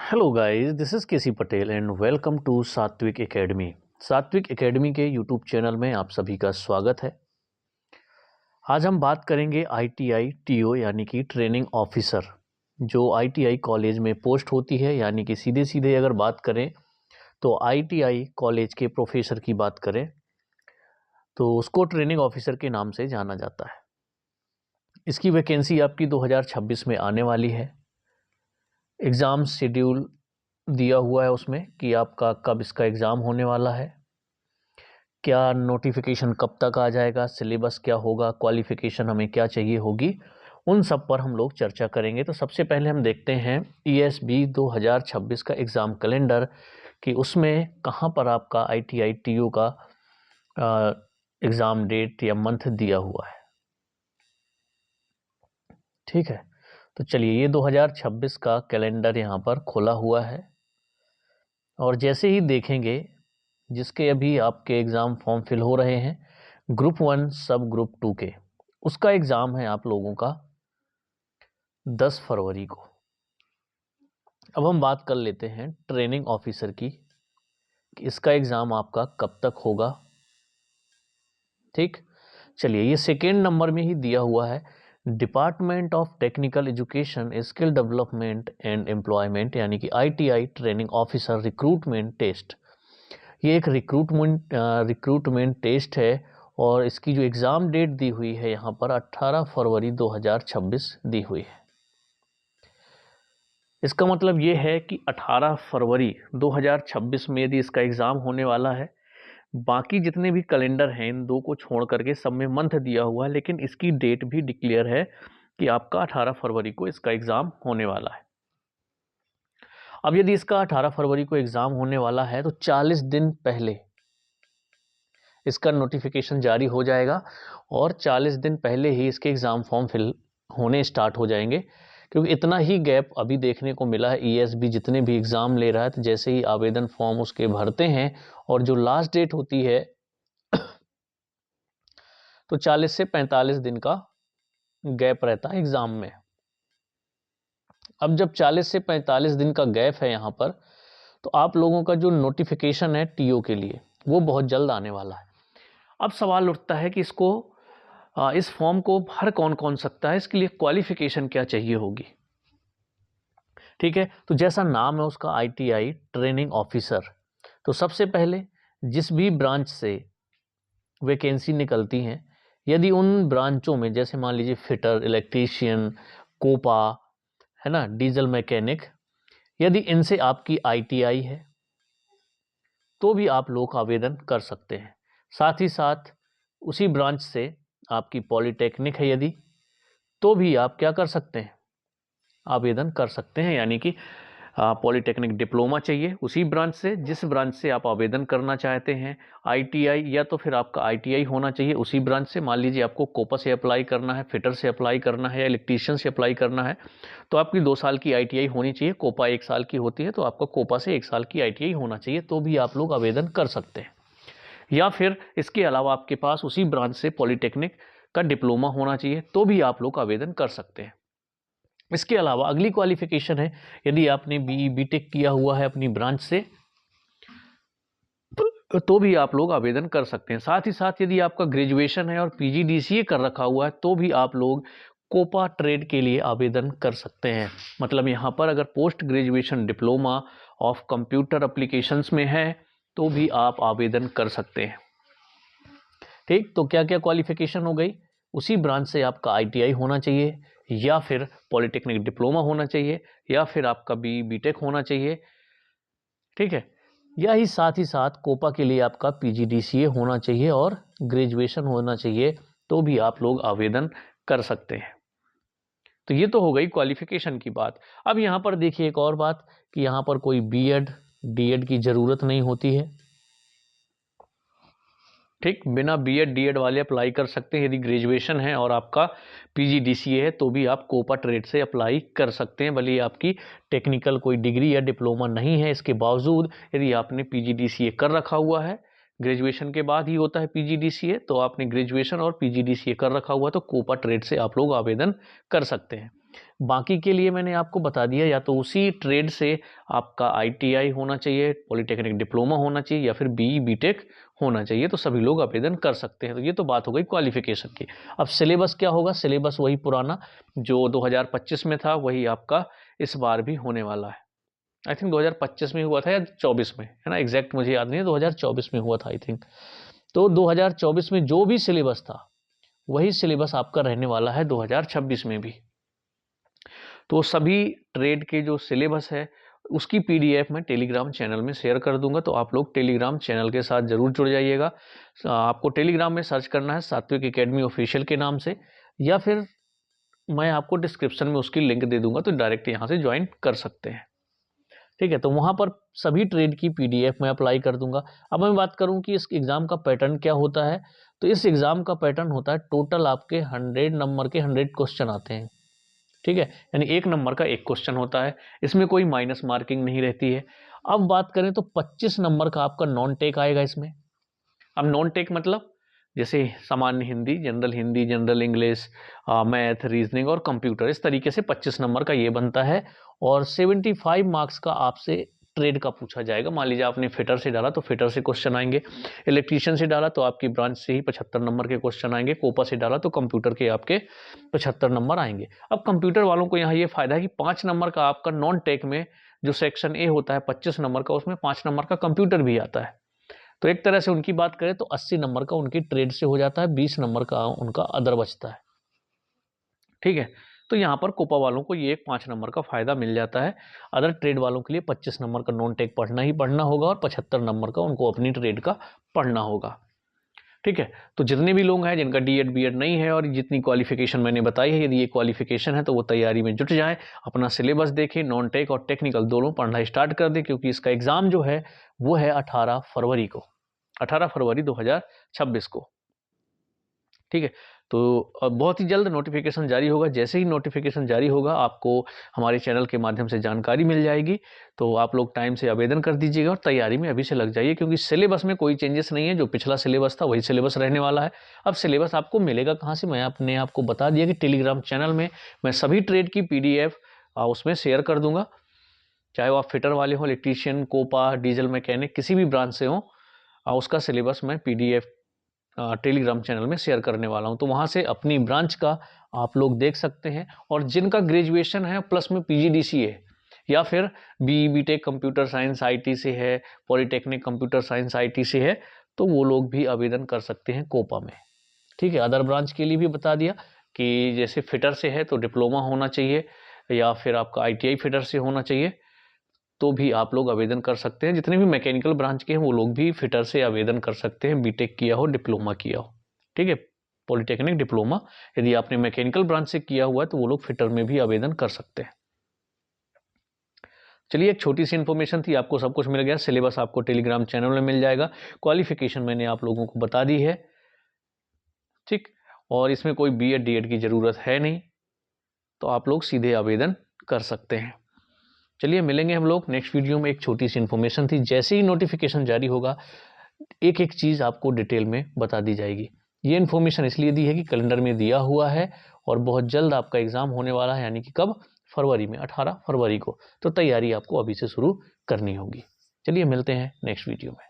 Hello guys, this is KC Patel and welcome to Satvik academy. Satvik academy के YouTube channel में आप सभी का स्वागत है। आज हम बात करेंगे आईटीआई टीओ यानी कि ट्रेनिंग ऑफिसर, जो आईटीआई कॉलेज में पोस्ट होती है। यानी कि सीधे सीधे अगर बात करें तो आईटीआई कॉलेज के प्रोफेसर की बात करें तो उसको ट्रेनिंग ऑफिसर के नाम से जाना जाता है। इसकी वैकेंसी आपकी 2026 में आने वाली है। एग्ज़ाम शेड्यूल दिया हुआ है उसमें कि आपका कब इसका एग्ज़ाम होने वाला है, क्या नोटिफिकेशन कब तक आ जाएगा, सिलेबस क्या होगा, क्वालिफिकेशन हमें क्या चाहिए होगी, उन सब पर हम लोग चर्चा करेंगे। तो सबसे पहले हम देखते हैं ईएसबी 2026 का एग्ज़ाम कैलेंडर कि उसमें कहाँ पर आपका आईटीआई टीयू का एग्ज़ाम डेट या मंथ दिया हुआ है। ठीक है, तो चलिए ये 2026 का कैलेंडर यहाँ पर खुला हुआ है और जैसे ही देखेंगे जिसके अभी आपके एग्ज़ाम फॉर्म फिल हो रहे हैं, ग्रुप 1 सब ग्रुप 2 के, उसका एग्ज़ाम है आप लोगों का 10 फरवरी को। अब हम बात कर लेते हैं ट्रेनिंग ऑफिसर की कि इसका एग्ज़ाम आपका कब तक होगा। ठीक, चलिए ये सेकेंड नंबर में ही दिया हुआ है, department of technical education skill development and employment यानी कि ITI training officer recruitment test. ये एक रिक्रूटमेंट टेस्ट है और इसकी जो एग्ज़ाम डेट दी हुई है यहाँ पर 18 फरवरी 2026 दी हुई है। इसका मतलब ये है कि 18 फरवरी 2026 में यदि इसका एग्ज़ाम होने वाला है, बाकी जितने भी कैलेंडर हैं इन दो को छोड़ करके सब में मंथ दिया हुआ है, लेकिन इसकी डेट भी डिक्लेयर है कि आपका 18 फरवरी को इसका एग्ज़ाम होने वाला है। अब यदि इसका 18 फरवरी को एग्ज़ाम होने वाला है तो 40 दिन पहले इसका नोटिफिकेशन जारी हो जाएगा और 40 दिन पहले ही इसके एग्ज़ाम फॉर्म फिल होने स्टार्ट हो जाएंगे, क्योंकि इतना ही गैप अभी देखने को मिला है। ईएसबी जितने भी एग्ज़ाम ले रहा है तो जैसे ही आवेदन फॉर्म उसके भरते हैं और जो लास्ट डेट होती है तो 40 से 45 दिन का गैप रहता है एग्ज़ाम में। अब जब 40 से 45 दिन का गैप है यहाँ पर, तो आप लोगों का जो नोटिफिकेशन है टीओ के लिए वो बहुत जल्द आने वाला है। अब सवाल उठता है कि इस फॉर्म को भर कौन कौन सकता है, इसके लिए क्वालिफिकेशन क्या चाहिए होगी। ठीक है, तो जैसा नाम है उसका आईटीआई ट्रेनिंग ऑफिसर, तो सबसे पहले जिस भी ब्रांच से वैकेंसी निकलती हैं, यदि उन ब्रांचों में जैसे मान लीजिए फिटर, इलेक्ट्रीशियन, कोपा है ना, डीजल मैकेनिक, यदि इनसे आपकी आईटीआई है तो भी आप लोग आवेदन कर सकते हैं। साथ ही साथ उसी ब्रांच से आपकी पॉलिटेक्निक है यदि, तो भी आप क्या कर सकते हैं, आवेदन कर सकते हैं। यानी कि पॉलिटेक्निक डिप्लोमा चाहिए उसी ब्रांच से जिस ब्रांच से आप आवेदन करना चाहते हैं, आईटीआई, या तो फिर आपका आईटीआई होना चाहिए उसी ब्रांच से। मान लीजिए आपको कोपा से अप्लाई करना है, फिटर से अप्लाई करना है या इलेक्ट्रीशियन से अप्लाई करना है, तो आपकी 2 साल की आईटीआई होनी चाहिए। कोपा 1 साल की होती है, तो आपका कोपा से 1 साल की आईटीआई होना चाहिए, तो भी आप लोग आवेदन कर सकते हैं। या फिर इसके अलावा आपके पास उसी ब्रांच से पॉलिटेक्निक का डिप्लोमा होना चाहिए, तो भी आप लोग आवेदन कर सकते हैं। इसके अलावा अगली क्वालिफिकेशन है, यदि आपने बीई बीटेक किया हुआ है अपनी ब्रांच से, तो भी आप लोग आवेदन कर सकते हैं। साथ ही साथ यदि आपका ग्रेजुएशन है और पीजीडीसीए कर रखा हुआ है, तो भी आप लोग कोपा ट्रेड के लिए आवेदन कर सकते हैं। मतलब यहाँ पर अगर post graduation diploma of computer applications में है तो भी आप आवेदन कर सकते हैं। ठीक, तो क्या क्या क्वालिफिकेशन हो गई, उसी ब्रांच से आपका आईटीआई होना चाहिए, या फिर पॉलिटेक्निक डिप्लोमा होना चाहिए, या फिर आपका बीटेक होना चाहिए। ठीक है, या ही साथ कोपा के लिए आपका पीजीडीसीए होना चाहिए और ग्रेजुएशन होना चाहिए, तो भी आप लोग आवेदन कर सकते हैं। तो ये तो हो गई क्वालिफिकेशन की बात। अब यहाँ पर देखिए एक और बात कि यहाँ पर कोई बीएड डीएड की ज़रूरत नहीं होती है। ठीक, बिना बीएड डीएड वाले अप्लाई कर सकते हैं। यदि ग्रेजुएशन है और आपका पीजीडीसीए है तो भी आप कोपा ट्रेड से अप्लाई कर सकते हैं, भले आपकी टेक्निकल कोई डिग्री या डिप्लोमा नहीं है। इसके बावजूद यदि आपने पीजीडीसीए कर रखा हुआ है, ग्रेजुएशन के बाद ही होता है पीजीडीसीए, तो आपने ग्रेजुएशन और पीजीडीसीए कर रखा हुआ तो कोपा ट्रेड से आप लोग आवेदन कर सकते हैं। बाकी के लिए मैंने आपको बता दिया, या तो उसी ट्रेड से आपका ITI होना चाहिए, पॉलिटेक्निक डिप्लोमा होना चाहिए, या फिर BE BTech होना चाहिए, तो सभी लोग आवेदन कर सकते हैं। तो ये तो बात हो गई क्वालिफिकेशन की। अब सिलेबस क्या होगा? सिलेबस वही पुराना जो 2025 में था, वही आपका इस बार भी होने वाला है। आई थिंक 2025 में हुआ था या 24 में, है ना, एग्जैक्ट मुझे याद नहीं है, 2024 में हुआ था आई थिंक। तो 2024 में जो भी सिलेबस था वही सिलेबस आपका रहने वाला है 2026 में भी। तो सभी ट्रेड के जो सिलेबस है उसकी PDF मैं टेलीग्राम चैनल में शेयर कर दूंगा, तो आप लोग टेलीग्राम चैनल के साथ जरूर जुड़ जाइएगा। आपको टेलीग्राम में सर्च करना है सात्विक एकेडमी ऑफिशियल के नाम से, या फिर मैं आपको डिस्क्रिप्शन में उसकी लिंक दे दूंगा, तो डायरेक्ट यहाँ से ज्वाइन कर सकते हैं। ठीक है, तो वहाँ पर सभी ट्रेड की PDF मैं अप्लाई कर दूंगा। अब मैं बात करूँ कि इस एग्ज़ाम का पैटर्न क्या होता है, तो इस एग्ज़ाम का पैटर्न होता है टोटल आपके 100 नंबर के 100 क्वेश्चन आते हैं। ठीक है, यानी 1 नंबर का 1 क्वेश्चन होता है, इसमें कोई माइनस मार्किंग नहीं रहती है। अब बात करें तो 25 नंबर का आपका नॉन टेक आएगा इसमें। अब नॉन टेक मतलब जैसे सामान्य Hindi, general English, math, reasoning और कंप्यूटर, इस तरीके से 25 नंबर का ये बनता है। और 75 मार्क्स का आपसे ट्रेड का पूछा जाएगा। मान लीजिए आपने फिटर से डाला तो फिटर से क्वेश्चन आएंगे, इलेक्ट्रीशियन से डाला तो आपकी ब्रांच से ही 75 नंबर के क्वेश्चन आएंगे, कोपा से डाला तो कंप्यूटर के आपके 75 नंबर आएंगे। अब कंप्यूटर वालों को यहाँ ये फायदा है कि 5 नंबर का आपका नॉन टेक में जो सेक्शन ए होता है 25 नंबर का, उसमें 5 नंबर का कंप्यूटर भी आता है। तो एक तरह से उनकी बात करें तो 80 नंबर का उनकी ट्रेड से हो जाता है, 20 नंबर का उनका अदर बचता है। ठीक है, तो यहाँ पर कोपा वालों को ये एक 5 नंबर का फायदा मिल जाता है। अदर ट्रेड वालों के लिए 25 नंबर का नॉन टेक पढ़ना ही पढ़ना होगा और 75 नंबर का उनको अपनी ट्रेड का पढ़ना होगा। ठीक है, तो जितने भी लोग हैं जिनका D.Ed B.Ed नहीं है और जितनी क्वालिफिकेशन मैंने बताई है, यदि ये क्वालिफिकेशन है तो वो तैयारी में जुट जाएं, अपना सिलेबस देखें, नॉन टेक और टेक्निकल दोनों पढ़ना स्टार्ट कर दें, क्योंकि इसका एग्जाम जो है वो है 18 फरवरी को, 18 फरवरी 2026 को। ठीक है, तो बहुत ही जल्द नोटिफिकेशन जारी होगा। जैसे ही नोटिफिकेशन जारी होगा आपको हमारे चैनल के माध्यम से जानकारी मिल जाएगी, तो आप लोग टाइम से आवेदन कर दीजिएगा और तैयारी में अभी से लग जाइए, क्योंकि सिलेबस में कोई चेंजेस नहीं है। जो पिछला सिलेबस था वही सिलेबस रहने वाला है। अब सिलेबस आपको मिलेगा कहाँ से, मैं अपने आपको बता दिया कि टेलीग्राम चैनल में मैं सभी ट्रेड की PDF उसमें शेयर कर दूंगा, चाहे वो आप फिटर वाले हो, इलेक्ट्रीशियन, कोपा, डीजल मैकेनिक, किसी भी ब्रांच से हो, उसका सिलेबस मैं PDF टेलीग्राम चैनल में शेयर करने वाला हूं। तो वहां से अपनी ब्रांच का आप लोग देख सकते हैं। और जिनका ग्रेजुएशन है प्लस में PGDCA या फिर BE BTech computer science IT से है, पॉलिटेक्निक कंप्यूटर साइंस IT से है, तो वो लोग भी आवेदन कर सकते हैं कोपा में। ठीक है, अदर ब्रांच के लिए भी बता दिया कि जैसे फिटर से है तो डिप्लोमा होना चाहिए, या फिर आपका ITI फिटर से होना चाहिए, तो भी आप लोग आवेदन कर सकते हैं। जितने भी मैकेनिकल ब्रांच के हैं वो लोग भी फिटर से आवेदन कर सकते हैं, BTech किया हो, डिप्लोमा किया हो। ठीक है, पॉलिटेक्निक डिप्लोमा यदि आपने मैकेनिकल ब्रांच से किया हुआ है तो वो लोग फिटर में भी आवेदन कर सकते हैं। चलिए, एक छोटी सी इन्फॉर्मेशन थी, आपको सब कुछ मिल गया। सिलेबस आपको टेलीग्राम चैनल में मिल जाएगा, क्वालिफिकेशन मैंने आप लोगों को बता दी है। ठीक, और इसमें कोई B.Ed D.Ed की ज़रूरत है नहीं, तो आप लोग सीधे आवेदन कर सकते हैं। चलिए, मिलेंगे हम लोग नेक्स्ट वीडियो में। एक छोटी सी इन्फॉर्मेशन थी, जैसे ही नोटिफिकेशन जारी होगा एक एक चीज़ आपको डिटेल में बता दी जाएगी। ये इन्फॉर्मेशन इसलिए दी है कि कैलेंडर में दिया हुआ है और बहुत जल्द आपका एग्ज़ाम होने वाला है, यानी कि कब, फरवरी में, 18 फरवरी को। तो तैयारी आपको अभी से शुरू करनी होगी। चलिए, मिलते हैं नेक्स्ट वीडियो में।